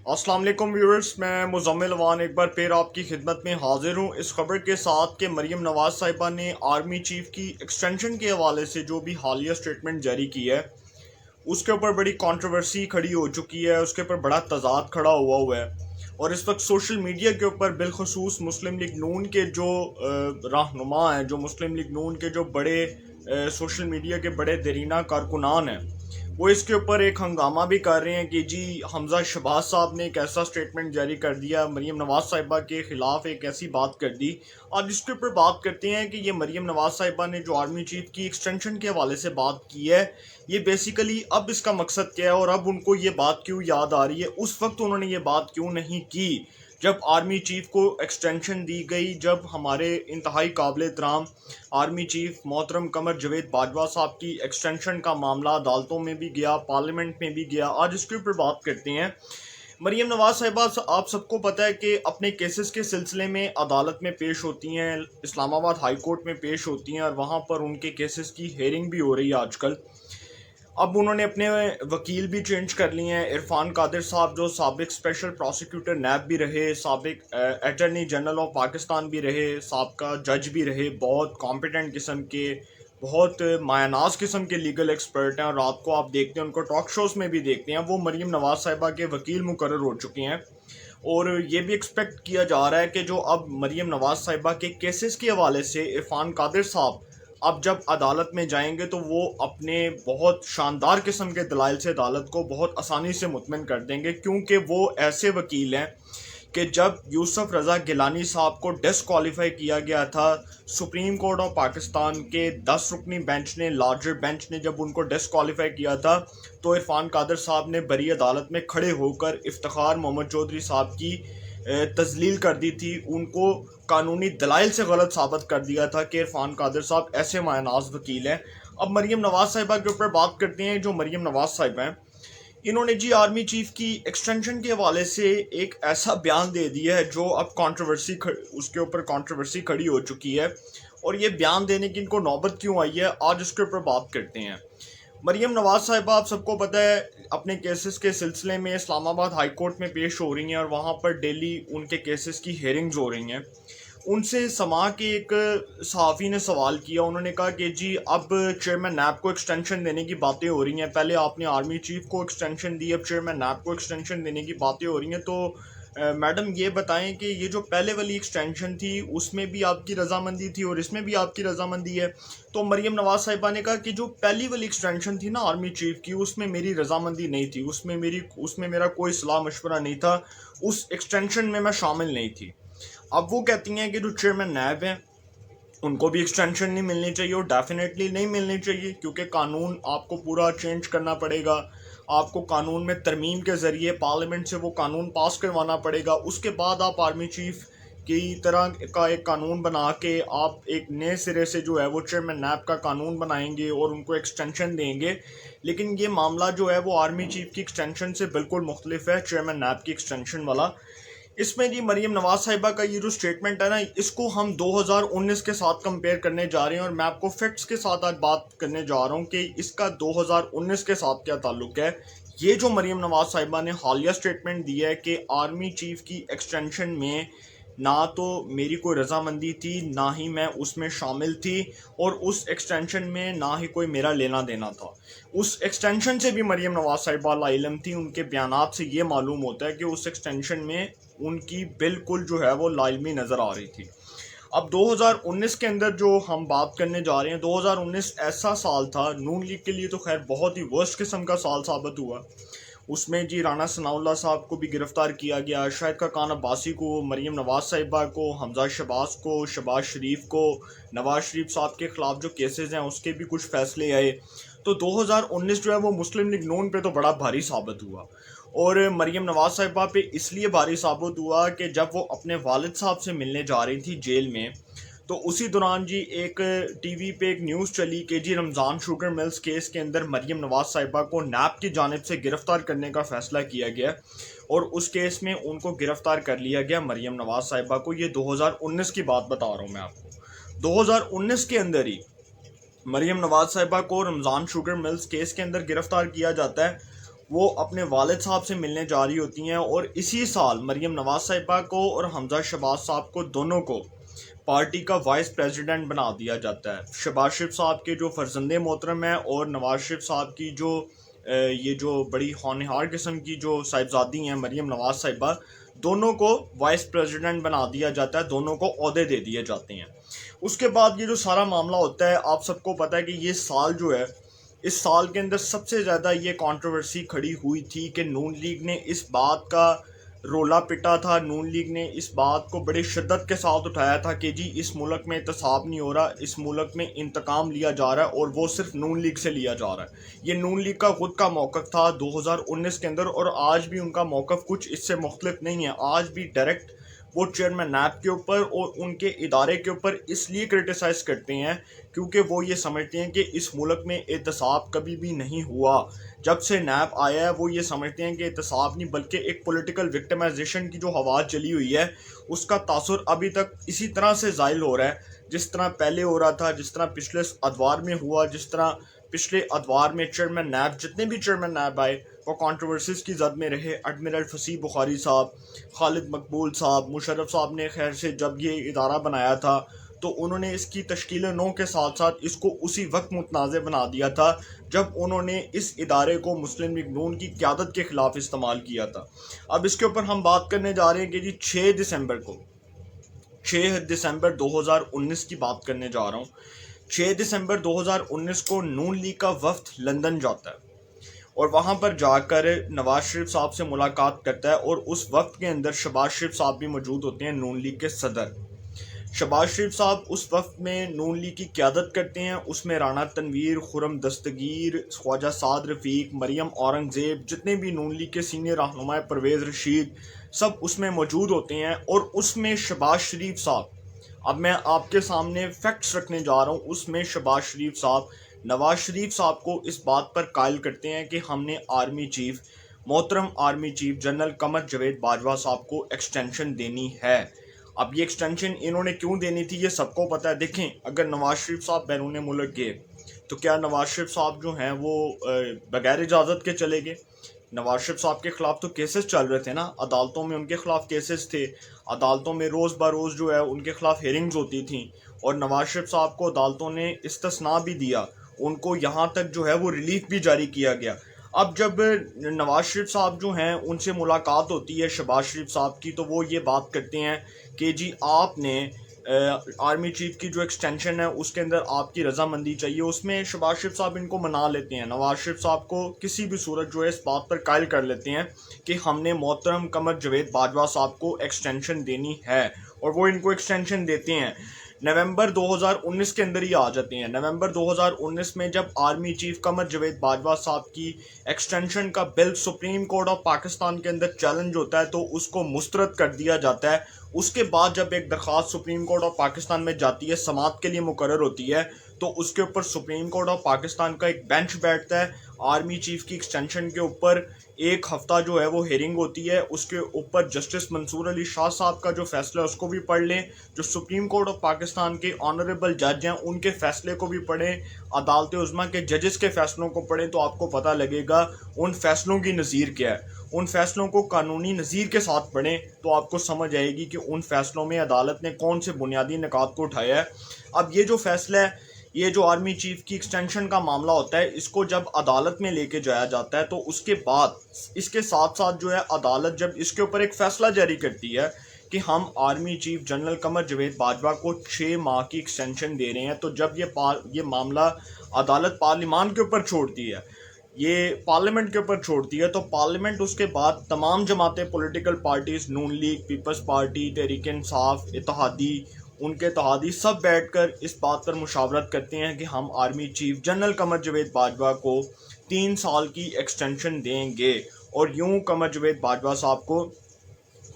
अस्सलाम वालेकुम व्यूअर्स, मैं मुज़म्मिल अवान एक बार फिर आपकी खिदमत में हाजिर हूँ इस खबर के साथ कि मरीम नवाज़ साहिबा ने आर्मी चीफ की एक्सटेंशन के हवाले से जो भी हालिया स्टेटमेंट जारी की है उसके ऊपर बड़ी कंट्रोवर्सी खड़ी हो चुकी है। उसके ऊपर बड़ा तजाद खड़ा हुआ है और इस वक्त सोशल मीडिया के ऊपर बिलखसूस मुस्लिम लीग नून के जो रहनुमा हैं, जो मुस्लिम लीग नून के जो बड़े सोशल मीडिया के बड़े दरीना कारकुनान हैं, वो इसके ऊपर एक हंगामा भी कर रहे हैं कि जी हमजा शहबाज साहब ने एक ऐसा स्टेटमेंट जारी कर दिया, मरीम नवाज साहिबा के ख़िलाफ़ एक ऐसी बात कर दी। आज इसके ऊपर बात करते हैं कि ये मरीम नवाज साहिबा ने जो आर्मी चीफ की एक्सटेंशन के हवाले से बात की है, ये बेसिकली अब इसका मकसद क्या है और अब उनको ये बात क्यों याद आ रही है, उस वक्त उन्होंने ये बात क्यों नहीं की जब आर्मी चीफ को एक्सटेंशन दी गई, जब हमारे इंतहाई काबिल एहतराम आर्मी चीफ मोहतरम कमर जवेद बाजवा साहब की एक्सटेंशन का मामला अदालतों में भी गया, पार्लियामेंट में भी गया। आज इसके ऊपर बात करते हैं। मरीम नवाज साहिबा, आप सबको पता है कि अपने केसेस के सिलसिले में अदालत में पेश होती हैं, इस्लामाबाद हाई कोर्ट में पेश होती हैं और वहाँ पर उनके केसेस की हेयरिंग भी हो रही है आजकल। अब उन्होंने अपने वकील भी चेंज कर लिए हैं। इरफान कादिर साहब जो साबिक स्पेशल प्रोसिक्यूटर नैब भी रहे, साबिक अटर्नी जनरल ऑफ पाकिस्तान भी रहे, साबका जज भी रहे, बहुत कॉम्पिटेंट किस्म के, बहुत मायनाज किस्म के लीगल एक्सपर्ट हैं और रात को आप देखते हैं उनको टॉक शोज़ में भी देखते हैं, वो मरीम नवाज साहिबा के वकील मुकर्रर हो चुके हैं। और ये भी एक्सपेक्ट किया जा रहा है कि जो अब मरीम नवाज साहिबा के केसेस के हवाले से इरफान कादिर साहब अब जब अदालत में जाएंगे तो वो अपने बहुत शानदार किस्म के दलाइल से अदालत को बहुत आसानी से मुतमिन कर देंगे, क्योंकि वो ऐसे वकील हैं कि जब यूसुफ रज़ा गिलानी साहब को डिसक्वालीफाई किया गया था सुप्रीम कोर्ट ऑफ पाकिस्तान के 10 रुकनी बेंच ने, लार्जर बेंच ने जब उनको डिसक्वालीफाई किया था, तो इरफान कादिर साहब ने बरी अदालत में खड़े होकर इफ्तिखार मोहम्मद चौधरी साहब की तजलील कर दी थी, उनको कानूनी दलाइल से गलत साबित कर दिया था कि इरफान कादिर साहब ऐसे मायनाज वकील हैं। अब मरीम नवाज साहिबा के ऊपर बात करते हैं। जो मरीम नवाज साहिबा हैं, इन्होंने जी आर्मी चीफ की एक्सटेंशन के हवाले से एक ऐसा बयान दे दिया है जो अब उसके ऊपर कंट्रोवर्सी खड़ी हो चुकी है। और ये बयान देने की इनको नौबत क्यों आई है, आज उसके ऊपर बात करते हैं। मरीम नवाज साहिबा, आप सबको पता है, अपने केसेस के सिलसिले में इस्लामाबाद हाई कोर्ट में पेश हो रही हैं और वहाँ पर डेली उनके केसेस की हेयरिंग्स हो रही हैं। उनसे समा के एक सहाफ़ी ने सवाल किया, उन्होंने कहा कि जी अब चेयरमैन नैब को एक्सटेंशन देने की बातें हो रही हैं, पहले आपने आर्मी चीफ को एक्सटेंशन दी, अब चेयरमैन नैब को एक्सटेंशन देने की बातें हो रही हैं, तो मैडम ये बताएं कि ये जो पहले वाली एक्सटेंशन थी उसमें भी आपकी रजामंदी थी और इसमें भी आपकी रजामंदी है। तो मरीम नवाज साहिबा ने कहा कि जो पहली वाली एक्सटेंशन थी ना आर्मी चीफ की, उसमें मेरी रजामंदी नहीं थी, उसमें मेरा कोई सलाह मशवरा नहीं था, उस एक्सटेंशन में मैं शामिल नहीं थी। अब वो कहती हैं कि जो चेयरमैन नैब हैं उनको भी एक्सटेंशन नहीं मिलनी चाहिए और डेफिनेटली नहीं मिलनी चाहिए, क्योंकि कानून आपको पूरा चेंज करना पड़ेगा, आपको कानून में तरमीम के ज़रिए पार्लियामेंट से वो कानून पास करवाना पड़ेगा, उसके बाद आप आर्मी चीफ की तरह का एक कानून बना के आप एक नए सिरे से जो है वो चेयरमैन नैब का कानून बनाएंगे और उनको एक्सटेंशन देंगे। लेकिन ये मामला जो है वो आर्मी चीफ की एक्सटेंशन से बिल्कुल मुख्तलिफ है, चेयरमैन नैब की एक्सटेंशन वाला। इसमें जी मरीम नवाज साहिबा का ये जो स्टेटमेंट है ना, इसको हम 2019 के साथ कंपेयर करने जा रहे हैं और मैं आपको फैक्ट्स के साथ आज बात करने जा रहा हूँ कि इसका 2019 के साथ क्या ताल्लुक है। ये जो मरीम नवाज साहिबा ने हालिया स्टेटमेंट दिया है कि आर्मी चीफ की एक्सटेंशन में ना तो मेरी कोई रजामंदी थी, ना ही मैं उसमें शामिल थी और उस एक्सटेंशन में ना ही कोई मेरा लेना देना था, उस एक्सटेंशन से भी मरीम नवाज साहिबा लाइलम थी। उनके बयानात से ये मालूम होता है कि उस एक्सटेंशन में उनकी बिल्कुल जो है वो लाइलमी नज़र आ रही थी। अब 2019 के अंदर जो हम बात करने जा रहे हैं, 2019 ऐसा साल था नून लीग के लिए तो खैर बहुत ही वर्स्ट किस्म का साल साबित हुआ। उसमें जी राना सनाउल्लाह साहब को भी गिरफ़्तार किया गया, शाहिद खान अब्बासी को, मरीम नवाज साहिबा को, हमजा शहबाज को, शहबाज शरीफ को, नवाज शरीफ साहब के ख़िलाफ़ जो केसेस हैं उसके भी कुछ फ़ैसले आए। तो 2019 जो है वो मुस्लिम लीग नून पे तो बड़ा भारी साबित हुआ और मरीम नवाज साहिबा पे इसलिए भारी साबित हुआ कि जब वो अपने वालिद साहब से मिलने जा रही थी जेल में, तो उसी दौरान जी एक टीवी पे एक न्यूज़ चली कि जी रमज़ान शुगर मिल्स केस के अंदर मरीम नवाज साहिबा को नैब की जानिब से गिरफ़्तार करने का फ़ैसला किया गया और उस केस में उनको गिरफ़्तार कर लिया गया मरीम नवाज साहिबा को। ये 2019 की बात बता रहा हूँ मैं आपको। 2019 के अंदर ही मरीम नवाज साहिबा को रमज़ान शुगर मिल्स केस के अंदर गिरफ़्तार किया जाता है وہ اپنے والد صاحب سے ملنے جا رہی ہوتی ہیں، اور اسی سال مریم نواز صاحبہ کو اور حمزہ شہباز صاحب کو دونوں کو پارٹی کا وائس پریزیڈنٹ بنا دیا جاتا ہے۔ شہباز شریف صاحب کے جو فرزند محترم ہیں اور نواز شریف صاحب کی جو یہ جو بڑی ہونہار قسم کی جو صاحبزادی ہیں مریم نواز صاحبہ، دونوں کو وائس پریزیڈنٹ بنا دیا جاتا ہے، دونوں کو عہدے دے دیے جاتے ہیں۔ اس کے بعد یہ جو سارا معاملہ ہوتا ہے، آپ سب کو پتہ ہے کہ یہ سال جو ہے، اس سال کے اندر سب سے زیادہ یہ کنٹروورسی کھڑی ہوئی تھی کہ نون لیگ نے اس بات کا رولا پٹا تھا، نون لیگ نے اس بات کو بڑی شدت کے ساتھ اٹھایا تھا کہ جی اس ملک میں احتساب نہیں ہو رہا، اس ملک میں انتقام لیا جا رہا ہے، اور وہ صرف نون لیگ سے لیا جا رہا ہے۔ یہ نون لیگ کا خود کا موقف تھا 2019 کے اندر، اور آج بھی ان کا موقف کچھ اس سے مختلف نہیں ہے۔ آج بھی ڈائریکٹ وہ چیئرمین نیب کے اوپر اور ان کے ادارے کے اوپر اس لیے کرٹیسائز کرتے ہیں کیونکہ وہ یہ سمجھتے ہیں کہ اس ملک میں احتساب کبھی بھی نہیں ہوا۔ جب سے نیب آیا ہے وہ یہ سمجھتے ہیں کہ احتساب نہیں، بلکہ ایک پولیٹیکل وکٹمائزیشن کی جو ہوا چلی ہوئی ہے اس کا تاثر ابھی تک اسی طرح سے زائل ہو رہا ہے جس طرح پہلے ہو رہا تھا، جس طرح پچھلے ادوار میں ہوا، جس طرح پچھلے ادوار میں چیئرمین نیب جتنے بھی چیئرمین نیب آئے وہ کنٹروورسیز کی زد میں رہے۔ ایڈمرل فصیح بخاری صاحب، خالد مقبول صاحب، مشرف صاحب نے خیر سے جب یہ ادارہ بنایا تھا تو انہوں نے اس کی تشکیل نو کے ساتھ ساتھ اس کو اسی وقت متنازع بنا دیا تھا جب انہوں نے اس ادارے کو مسلم لیگ نون کی قیادت کے خلاف استعمال کیا تھا۔ اب اس کے اوپر ہم بات کرنے جا رہے ہیں کہ جی 6 دسمبر 2019 کی بات کرنے جا رہا ہوں۔ 6 دسمبر 2019 کو نون لیگ کا وفد لندن جاتا ہے اور وہاں پر جا کر نواز شریف صاحب سے ملاقات کرتا ہے، اور اس وفد کے اندر شہباز شریف صاحب بھی موجود ہوتے ہیں، نون لیگ کے صدر۔ شہباز شریف صاحب اس وفد میں نون لیگ کی قیادت کرتے ہیں، اس میں رانا تنویر، خرم دستگیر، خواجہ سعد رفیق، مریم اورنگزیب، جتنے بھی نون لیگ کے سینئر رہنما، پرویز رشید، سب اس میں موجود ہوتے ہیں، اور اس میں شہباز شریف صاحب، اب میں آپ کے سامنے فیکٹس رکھنے جا رہا ہوں، اس میں شہباز شریف صاحب نواز شریف صاحب کو اس بات پر قائل کرتے ہیں کہ ہم نے محترم army chief general Qamar Javed Bajwa صاحب کو ایکسٹینشن دینی ہے۔ اب یہ ایکسٹینشن انہوں نے کیوں دینی تھی یہ سب کو پتہ ہے۔ دیکھیں، اگر نواز شریف صاحب بیرون ملک گئے تو کیا نواز شریف صاحب جو ہیں وہ بغیر اجازت کے چلے گئے؟ نواز شریف صاحب کے خلاف تو کیسز چل رہے تھے نا، عدالتوں میں ان کے خلاف کیسز تھے، عدالتوں میں روز بروز جو ہے ان کے خلاف ہیئرنگز ہوتی تھیں، اور نواز شریف صاحب کو عدالتوں نے استثناء بھی دیا، ان کو یہاں تک جو ہے وہ ریلیف بھی جاری کیا گیا۔ اب جب نواز شریف صاحب جو ہیں ان سے ملاقات ہوتی ہے شہباز شریف صاحب کی، تو وہ یہ بات کرتے ہیں کہ جی آپ نے آرمی چیف کی جو ایکسٹینشن ہے اس کے اندر آپ کی رضامندی چاہیے۔ اس میں شہباز شریف صاحب ان کو منا لیتے ہیں، نواز شریف صاحب کو کسی بھی صورت جو ہے اس بات پر قائل کر لیتے ہیں کہ ہم نے محترم قمر جاوید باجوہ صاحب کو ایکسٹینشن دینی ہے، اور وہ ان کو ایکسٹینشن دیتے ہیں۔ نومبر 2019 کے اندر ہی آ جاتے ہیں۔ نومبر 2019 میں جب آرمی چیف قمر جاوید باجوہ صاحب کی ایکسٹینشن کا بل سپریم کورٹ آف پاکستان کے اندر چیلنج ہوتا ہے تو اس کو مسترد کر دیا جاتا ہے۔ اس کے بعد جب ایک درخواست سپریم کورٹ آف پاکستان میں جاتی ہے، سماعت کے لیے مقرر ہوتی ہے، تو اس کے اوپر سپریم کورٹ آف پاکستان کا ایک بینچ بیٹھتا ہے، آرمی چیف کی ایکسٹینشن کے اوپر ایک ہفتہ جو ہے وہ ہیئرنگ ہوتی ہے، اس کے اوپر جسٹس منصور علی شاہ صاحب کا جو فیصلہ ہے اس کو بھی پڑھ لیں، جو سپریم کورٹ آف پاکستان کے آنریبل جج ہیں ان کے فیصلے کو بھی پڑھیں، عدالت عظمیٰ کے ججز کے فیصلوں کو پڑھیں، تو آپ کو پتہ لگے گا ان فیصلوں کی نظیر کیا ہے۔ ان فیصلوں کو قانونی نظیر کے ساتھ پڑھیں تو آپ کو سمجھ آئے گی کہ ان فیصلوں میں عدالت نے کون سے بنیادی نکات کو اٹھایا ہے۔ اب یہ جو فیصلہ ہے، یہ جو آرمی چیف کی ایکسٹینشن کا معاملہ ہوتا ہے، اس کو جب عدالت میں لے کے جایا جاتا ہے تو اس کے بعد اس کے ساتھ ساتھ جو ہے عدالت جب اس کے اوپر ایک فیصلہ جاری کرتی ہے کہ ہم army chief general Qamar Javed Bajwa کو 6 ماہ کی ایکسٹینشن دے رہے ہیں، تو جب یہ معاملہ عدالت پارلیمان کے اوپر چھوڑتی ہے، یہ پارلیمنٹ کے اوپر چھوڑتی ہے، تو پارلیمنٹ اس کے بعد تمام جماعتیں، پولیٹیکل پارٹیز، نون league, Peoples party, Tehreek Insaf, اتحادی، ان کے اتحادی سب بیٹھ کر اس بات پر مشاورت کرتے ہیں کہ ہم army chief general Qamar Javed Bajwa کو 3 سال کی ایکسٹینشن دیں گے، اور یوں قمر جاوید باجوہ صاحب کو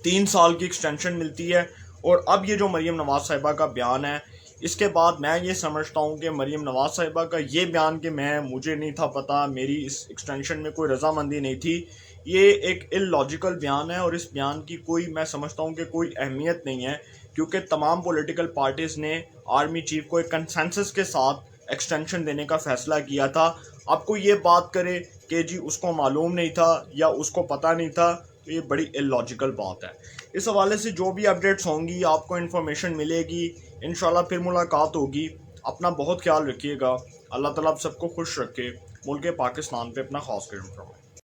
3 سال کی ایکسٹینشن ملتی ہے۔ اور اب یہ جو مریم نواز صاحبہ کا بیان ہے، اس کے بعد میں یہ سمجھتا ہوں کہ مریم نواز صاحبہ کا یہ بیان کہ مجھے نہیں تھا پتہ، میری اس ایکسٹینشن میں کوئی رضامندی نہیں تھی، یہ ایک ال لاجیکل بیان ہے، اور اس بیان کی میں سمجھتا ہوں کہ کوئی اہمیت نہیں ہے، کیونکہ تمام پولیٹیکل پارٹیز نے آرمی چیف کو ایک کنسنسس کے ساتھ ایکسٹینشن دینے کا فیصلہ کیا تھا۔ اب کوئی یہ بات کرے کہ جی اس کو معلوم نہیں تھا یا اس کو پتہ نہیں تھا، تو یہ بڑی اللاجیکل بات ہے۔ اس حوالے سے جو بھی اپڈیٹس ہوں گی آپ کو انفارمیشن ملے گی، انشاءاللہ پھر ملاقات ہوگی۔ اپنا بہت خیال رکھیے گا، اللہ تعالیٰ آپ سب کو خوش رکھے، ملک پاکستان پہ اپنا خاص کرم فرمائے۔